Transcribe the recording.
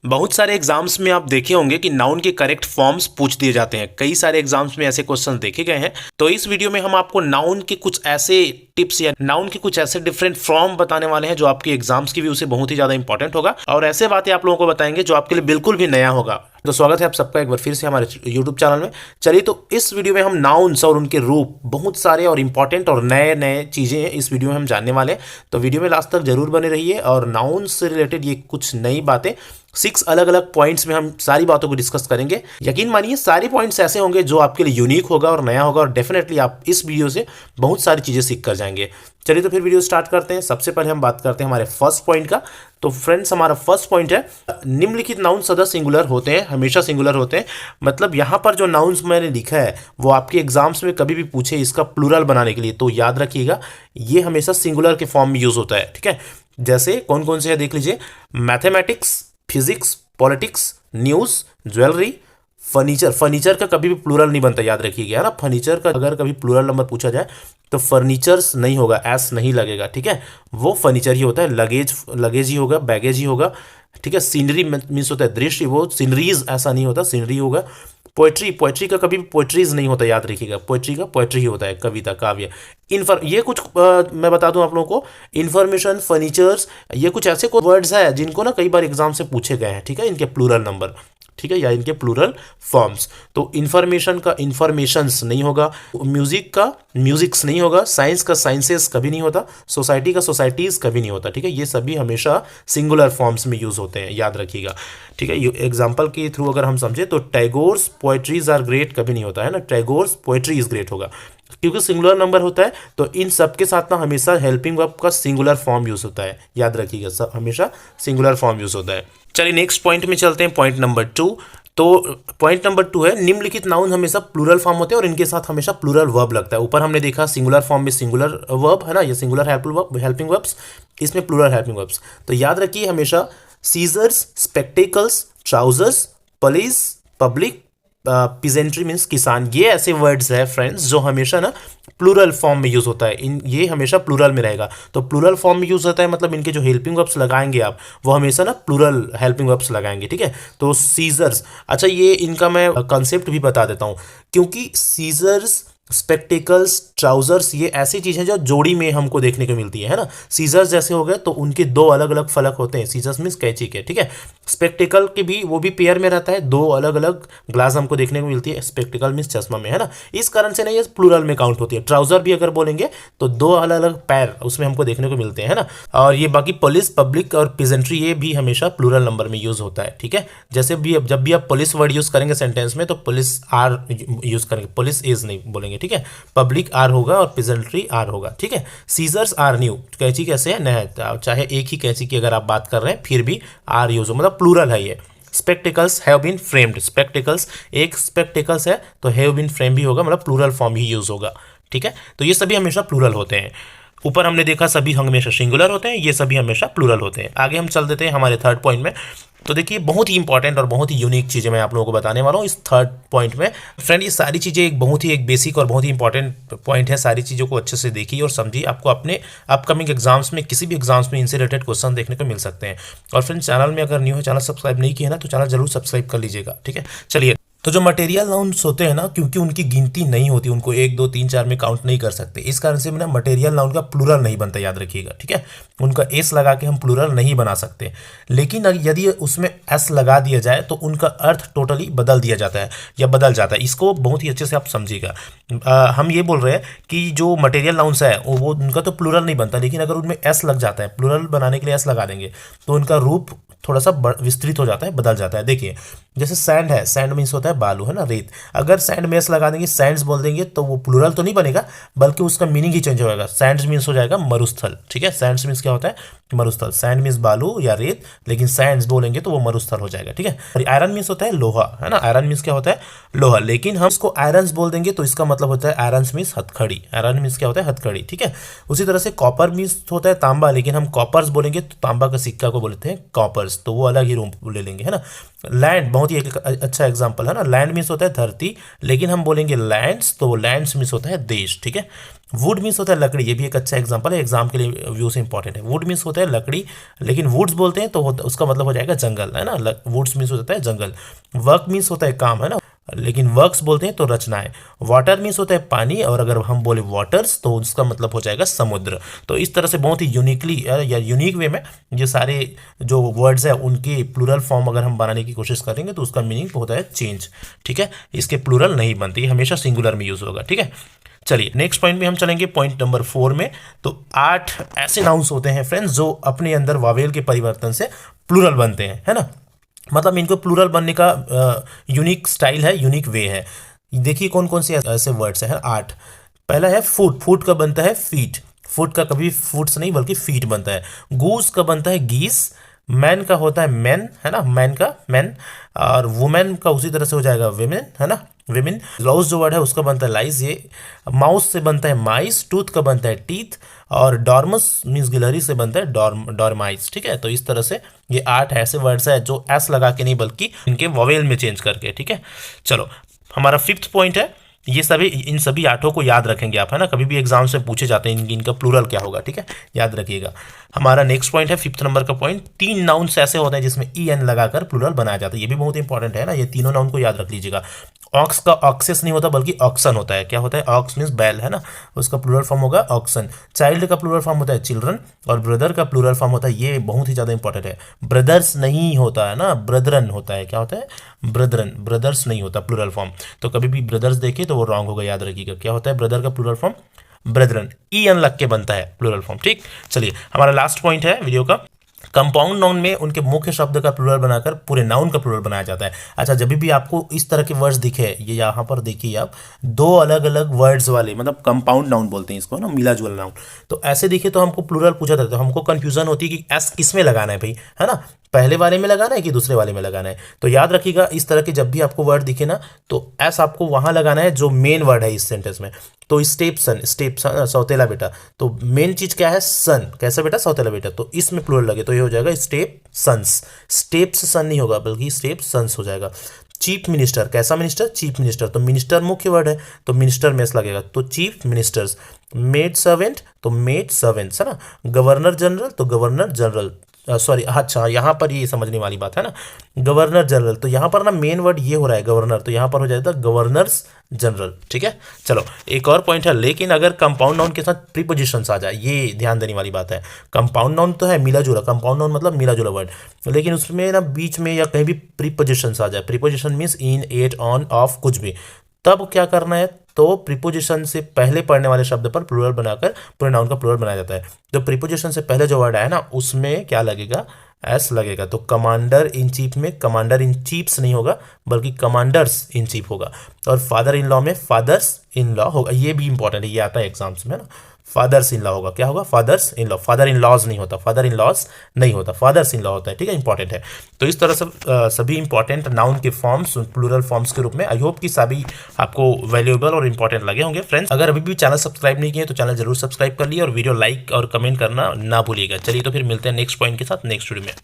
बहुत सारे एग्जाम्स में आप देखे होंगे कि नाउन के करेक्ट फॉर्म्स पूछ दिए जाते हैं। कई सारे एग्जाम्स में ऐसे क्वेश्चन देखे गए हैं। तो इस वीडियो में हम आपको नाउन के कुछ ऐसे टिप्स या नाउन के कुछ ऐसे डिफरेंट फॉर्म बताने वाले हैं जो आपके एग्जाम्स की व्यू से बहुत ही ज्यादा इंपॉर्टेंट होगा, और ऐसे बातें आप लोगों को बताएंगे जो आपके लिए बिल्कुल भी नया होगा। तो स्वागत है आप सबका एक बार फिर से हमारे YouTube चैनल में। चलिए, तो इस वीडियो में हम नाउन्स और उनके रूप, बहुत सारे और इंपॉर्टेंट और नए नए चीज़ें इस वीडियो में हम जानने वाले हैं। तो वीडियो में लास्ट तक जरूर बने रहिए। और नाउन्स से रिलेटेड ये कुछ नई बातें 6 अलग अलग पॉइंट्स में हम सारी बातों को डिस्कस करेंगे। यकीन मानिए सारे पॉइंट्स ऐसे होंगे जो आपके लिए यूनिक होगा और नया होगा, और डेफिनेटली आप इस वीडियो से बहुत सारी चीज़ें सीख कर जाएंगे। चलिए तो फिर वीडियो स्टार्ट करते हैं। सबसे पहले हम बात करते हैं हमारे फर्स्ट पॉइंट का। तो फ्रेंड्स, हमारा फर्स्ट पॉइंट है निम्नलिखित नाउन सदा सिंगुलर होते हैं, हमेशा सिंगुलर होते हैं। मतलब यहाँ पर जो नाउन्स मैंने लिखा है वो आपके एग्जाम्स में कभी भी पूछे इसका प्लूरल बनाने के लिए, तो याद रखिएगा ये हमेशा सिंगुलर के फॉर्म में यूज होता है। ठीक है, जैसे कौन कौन से है देख लीजिए। Mathematics, physics, politics, news, jewellery, furniture. Furniture का कभी भी प्लूरल नहीं बनता, याद रखिएगा, है ना। फर्नीचर का अगर कभी प्लूरल नंबर पूछा जाए तो फर्नीचर्स नहीं होगा, एस नहीं लगेगा। ठीक है, वो फर्नीचर ही होता है। लगेज, लगेज ही होगा, बैगेज ही होगा। ठीक है, सीनरी मीन्स होता है दृश्य, वो सीनरीज ऐसा नहीं होता, सीनरी होगा। पोएट्री, पोएट्री का कभी भी पोएट्रीज नहीं होता, याद रखिएगा। पोएट्री का पोएट्री ही होता है, कविता, काव्य। ये कुछ मैं बता दूं आप लोगों को, इन्फॉर्मेशन, फर्नीचर्स, ये कुछ ऐसे वर्ड्स हैं जिनको ना कई बार एग्जाम से पूछे गए हैं। ठीक है, इनके प्लूरल नंबर, ठीक है, या इनके प्लूरल फॉर्म्स। तो इन्फॉर्मेशन का इन्फॉर्मेशंस नहीं होगा, म्यूजिक का म्यूजिक्स नहीं होगा, साइंस का साइंसेस कभी नहीं होता, सोसाइटी का सोसाइटीज कभी नहीं होता। ठीक है, ये सभी हमेशा सिंगुलर फॉर्म्स में यूज होते हैं, याद रखिएगा। ठीक है, एग्जाम्पल के थ्रू अगर हम समझे तो टैगोर्स पोएट्रीज आर ग्रेट कभी नहीं होता है ना, टैगोर्स पोएट्री इज ग्रेट होगा, क्योंकि सिंगुलर नंबर होता है। तो इन सब के साथ ना हमेशा हेल्पिंग वर्ब का सिंगुलर फॉर्म यूज होता है, याद रखिएगा, सब हमेशा सिंगुलर फॉर्म यूज होता है। चलिए नेक्स्ट पॉइंट में चलते हैं, पॉइंट नंबर 2। तो पॉइंट नंबर 2 है निम्नलिखित नाउन हमेशा प्लूरल फॉर्म होते हैं और इनके साथ हमेशा प्लूरल वर्ब लगता है। ऊपर हमने देखा सिंगुलर फॉर्म में सिंगुलर वर्ब है ना, ये सिंगुलर हेल्पिंग वर्ब्स, इसमें प्लूरल हेल्पिंग वर्ब्स। तो याद रखिए हमेशा scissors, spectacles, trousers, police, public, peasantry means किसान, ये ऐसे वर्ड्स है फ्रेंड्स जो हमेशा ना प्लूरल फॉर्म में यूज होता है। ये हमेशा प्लूरल में रहेगा। तो प्लूरल फॉर्म में यूज होता है, मतलब इनके जो हेल्पिंग वर्ब्स लगाएंगे आप, वो हमेशा ना प्लूरल हेल्पिंग वर्ब्स लगाएंगे। ठीक है, तो सीजर्स, अच्छा ये इनका मैं कंसेप्ट भी बता देता हूँ, क्योंकि सीजर्स, स्पेक्टिकल्स, ट्राउजर्स, ये ऐसी चीज़ है जो जोड़ी में हमको देखने को मिलती है ना। सीजर्स जैसे हो गए तो उनके 2 अलग अलग फलक होते हैं। सीजर्स मीन्स कैंची के, ठीक है। स्पेक्टिकल के भी वो भी पेयर में रहता है, 2 अलग अलग ग्लास हमको देखने को मिलती है। स्पेक्टिकल मीन्स चश्मा में, है ना। इस कारण से ना ये प्लूरल में काउंट होती है। ट्राउजर भी अगर बोलेंगे तो 2 अलग अलग पैर उसमें हमको देखने को मिलते हैं, है ना। और ये बाकी पुलिस, पब्लिक और पिजेंट्री, ये भी हमेशा प्लूरल नंबर में यूज होता है। ठीक है, जैसे भी जब भी आप पुलिस वर्ड यूज करेंगे सेंटेंस में तो पुलिस आर यूज करेंगे, पुलिस इज नहीं बोलेंगे। ठीक है, पब्लिक आर होगा और पिजेंट्री आर होगा। ठीक है, सीजर्स आर न्यू, कैंची कैसे है नया, चाहे एक ही कैंची की अगर आप बात कर रहे हैं फिर भी आर यूज हो, मतलब प्लूरल है ये। Spectacles have been framed, spectacles एक स्पेक्टिकल्स है तो हैव बीन फ्रेम भी होगा, मतलब प्लूरल फॉर्म ही यूज होगा। ठीक है, तो ये सभी हमेशा प्लूरल होते हैं। ऊपर हमने देखा सभी हमेशा सिंगुलर होते हैं, ये सभी हमेशा प्लूरल होते हैं। आगे हम चल देते हैं हमारे थर्ड पॉइंट में। तो देखिए बहुत ही इंपॉर्टेंट और बहुत ही यूनिक चीज़ें मैं आप लोगों को बताने वाला हूँ इस थर्ड पॉइंट में। फ्रेंड, ये सारी चीज़ें एक बहुत ही एक बेसिक और बहुत ही इंपॉर्टेंट पॉइंट है। सारी चीज़ों को अच्छे से देखिए और समझिए, आपको अपने अपकमिंग एग्जाम्स में, किसी भी एग्जाम्स में इनसे रिलेटेड क्वेश्चन देखने को मिल सकते हैं। और फ्रेंड, चैनल में अगर न्यू है, चैनल सब्सक्राइब नहीं किया ना, तो चैनल जरूर सब्सक्राइब कर लीजिएगा। ठीक है, चलिए। तो जो मटेरियल नाउन्स होते हैं ना, क्योंकि उनकी गिनती नहीं होती, उनको 1 2 3 4 में काउंट नहीं कर सकते, इस कारण से ना मटेरियल नाउन का प्लूरल नहीं बनता, याद रखिएगा। ठीक है, उनका एस लगा के हम प्लूरल नहीं बना सकते। लेकिन यदि उसमें एस लगा दिया जाए तो उनका अर्थ टोटली बदल दिया जाता है या बदल जाता है। इसको बहुत ही अच्छे से आप समझिएगा। हम ये बोल रहे हैं कि जो मटेरियल नाउन्स है वो उनका तो प्लूरल नहीं बनता, लेकिन अगर उनमें एस लग जाता है, प्लूरल बनाने के लिए एस लगा देंगे तो उनका रूप थोड़ा सा विस्तृत हो जाता है, बदल जाता है। देखिए जैसे सैंड है, सैंड मीन्स होता है बालू, है ना, रेत। अगर सैंड में एस लगा देंगे, सैंड्स बोल देंगे, तो वो प्लूरल तो नहीं बनेगा, बल्कि उसका मीनिंग ही चेंज हो जाएगा। सैंड्स मीन्स हो जाएगा मरुस्थल। ठीक है, सैंड्स मीन्स क्या होता है, मरुस्थल। सैंड मीन्स बालू या रेत, लेकिन सैंड्स बोलेंगे तो वो मरुस्थल हो जाएगा। ठीक है, आयरन मीन्स होता है लोहा, है ना। आयरन मीन्स क्या होता है, लोहा, लेकिन हम इसको आयरन्स बोल देंगे तो इसका मतलब होता है आयरन्स मीन्स हथकड़ी। आयरन मीन्स क्या होता है, हथकड़ी। ठीक है, उसी तरह से कॉपर मीन्स होता है तांबा, लेकिन हम कॉपर्स बोलेंगे तो तांबा का सिक्का को बोलते हैं कॉपर्स। वर्ड्स, तो वो अलग ही रूम ले लेंगे, है ना। लैंड बहुत ही एक अच्छा एग्जांपल है ना, लैंड मीन्स होता है धरती, लेकिन हम बोलेंगे लैंड्स, तो लैंड्स मीन्स होता है देश, ठीक है। वुड मीन्स होता है लकड़ी, ये भी एक अच्छा एग्जांपल है, एग्जाम के लिए व्यू से इंपॉर्टेंट है। वुड मीन्स होता है लकड़ी, लेकिन वुड्स बोलते हैं तो उसका मतलब हो जाएगा जंगल, है ना। वुड्स मीन्स होता है जंगल। वर्क मीन्स होता है काम, है ना, लेकिन वर्क्स बोलते हैं तो रचनाएं। वाटर मीन्स होता है पानी, और अगर हम बोले वाटर्स तो उसका मतलब हो जाएगा समुद्र। तो इस तरह से बहुत ही यूनिकली या यूनिक वे में ये सारे जो वर्ड्स है उनके प्लूरल फॉर्म अगर हम बनाने की कोशिश करेंगे तो उसका मीनिंग होता है चेंज, ठीक है। इसके प्लूरल नहीं बनते, हमेशा सिंगुलर में यूज होगा, ठीक है। चलिए नेक्स्ट पॉइंट में हम चलेंगे, पॉइंट नंबर 4 में। तो 8 ऐसे नाउन्स होते हैं फ्रेंड्स जो अपने अंदर वावेल के परिवर्तन से प्लूरल बनते हैं, है ना। मतलब इनको प्लूरल बनने का यूनिक स्टाइल है, यूनिक वे है। देखिए कौन कौन से ऐसे वर्ड्स हैं, 8। पहला है फुट, फुट का बनता है फीट, फुट का कभी फुट्स नहीं बल्कि फीट बनता है। गूस का बनता है गीस, मैन का होता है मैन, है ना, मैन का मैन, और वुमेन का उसी तरह से हो जाएगा वेमेन, है ना, विमेन। लाउस जो वर्ड है उसका बनता है लाइज, ये माउस से बनता है माइस, टूथ का बनता है टीथ, और डॉर्मस मीन्स गिलहरी से बनता है डॉर्माइस, ठीक है। तो इस तरह से ये 8 ऐसे वर्ड्स है जो एस लगा के नहीं बल्कि इनके वोवेल में चेंज करके, ठीक है। चलो हमारा 5th पॉइंट है, ये सभी इन सभी 8 को याद रखेंगे आप, है ना, कभी भी एग्जाम से पूछे जाते हैं इनका प्लूरल क्या होगा, ठीक है, याद रखिएगा। हमारा नेक्स्ट पॉइंट है 5th नंबर का पॉइंट, 3 नाउन्स ऐसे होते हैं जिसमें ई एन लगाकर प्लूरल बनाया जाता है, ये भी बहुत इंपॉर्टेंट है ना, ये तीनों नाउन को याद रख लीजिएगा। ऑक्स का ऑक्सेस नहीं होता बल्कि ऑक्सन होता है, क्या होता है, ऑक्स मीन्स बैल, है ना, उसका प्लूरल फॉर्म होगा ऑक्सन। चाइल्ड का प्लूरल फॉर्म होता है चिल्ड्रन, और ब्रदर का प्लूरल फॉर्म होता है, ये बहुत ही ज़्यादा इंपॉर्टेंट है, ब्रदर्स नहीं होता है ना, ब्रदरन होता है, क्या होता है, ब्रदरन, ब्रदर्स नहीं होता प्लूरल फॉर्म। तो कभी भी ब्रदर्स देखे तो वो रॉन्ग होगा, याद रखिएगा, क्या होता है ब्रदर का plural form, brethren, E N लग के बनता है प्लूरल फॉर्म, ठीक। चलिए हमारा लास्ट पॉइंट है वीडियो का, कंपाउंड नाउन में उनके मुख्य शब्द का प्लूरल बनाकर पूरे नाउन का प्लूरल बनाया जाता है। अच्छा, जब भी आपको इस तरह के वर्ड्स दिखे, ये यहाँ पर देखिए आप, 2 अलग अलग वर्ड्स वाले, मतलब कंपाउंड नाउन बोलते हैं इसको ना, मिला जुला नाउन, तो ऐसे दिखे तो हमको प्लूरल पूछा जाता है, हमको कंफ्यूजन होती है कि एस किस में लगाना है भाई, है ना, पहले वाले में लगाना है कि दूसरे वाले में लगाना है। तो याद रखिएगा इस तरह के जब भी आपको वर्ड दिखे ना तो एस आपको वहां लगाना है जो मेन वर्ड है इस सेंटेंस में। तो स्टेप सन, सौतेला बेटा, तो मेन चीज क्या है, सन, कैसा बेटा, सौतेला बेटा, तो इसमें प्लूरल लगे तो ये हो जाएगा स्टेप सन्स, स्टेप्स सन नहीं होगा बल्कि स्टेप सन्स हो जाएगा। चीफ मिनिस्टर, कैसा मिनिस्टर, चीफ मिनिस्टर, तो मिनिस्टर मुख्य वर्ड है तो मिनिस्टर में एस लगेगा, तो चीफ मिनिस्टर्स। मेड सर्वेंट तो मेड सर्वेंट्स, है ना। गवर्नर जनरल तो गवर्नर जनरल, सॉरी, अच्छा यहाँ पर ये समझने वाली बात है ना, गवर्नर जनरल, तो यहाँ पर ना मेन वर्ड ये हो रहा है गवर्नर, तो यहाँ पर हो जाएगा गवर्नर्स जनरल, ठीक है। चलो एक और पॉइंट है, लेकिन अगर कंपाउंड नाउन के साथ प्रीपोजिशंस आ जाए, ये ध्यान देने वाली बात है। कंपाउंड नाउन तो है मिला जुला, कंपाउंड नाउन मतलब मिला जुला वर्ड, लेकिन उसमें ना बीच में या कहीं भी प्रीपोजिशंस आ जाए, preposition means in, at, on, of, कुछ भी, तब क्या करना है, तो प्रीपोजिशन से पहले पढ़ने वाले शब्द पर प्लूरल बनाकर पूरे नाउन का प्लूरल बनाया जाता है। तो प्रीपोजिशन से पहले जो वर्ड आया ना उसमें क्या लगेगा, एस लगेगा। तो कमांडर इन चीफ में कमांडर इन चीफ्स नहीं होगा बल्कि कमांडर्स इन चीफ होगा, और फादर इन लॉ में फादर्स इन लॉ होगा, ये भी इंपॉर्टेंट है, ये आता है एग्जाम्स में ना, फादर्स इन लॉ होगा, क्या होगा, fathers in law, father in laws नहीं होता, फादर इन लॉज नहीं होता, फादर्स इन लॉ होता है, ठीक है, इंपॉर्टेंट है। तो इस तरह से सभी इंपॉर्टेंट नाउन के फॉर्म्स प्लूरल फॉर्म्स के रूप में, आई होप कि सभी आपको वैल्यूएबल और इंपॉर्टेंट लगे होंगे फ्रेंड्स। अगर अभी भी चैनल सब्सक्राइब नहीं किए तो चैनल जरूर सब्सक्राइब कर लिए और वीडियो लाइक और कमेंट करना ना भूलिएगा। चलिए तो फिर मिलते हैं नेक्स्ट पॉइंट के साथ नेक्स्ट वीडियो में।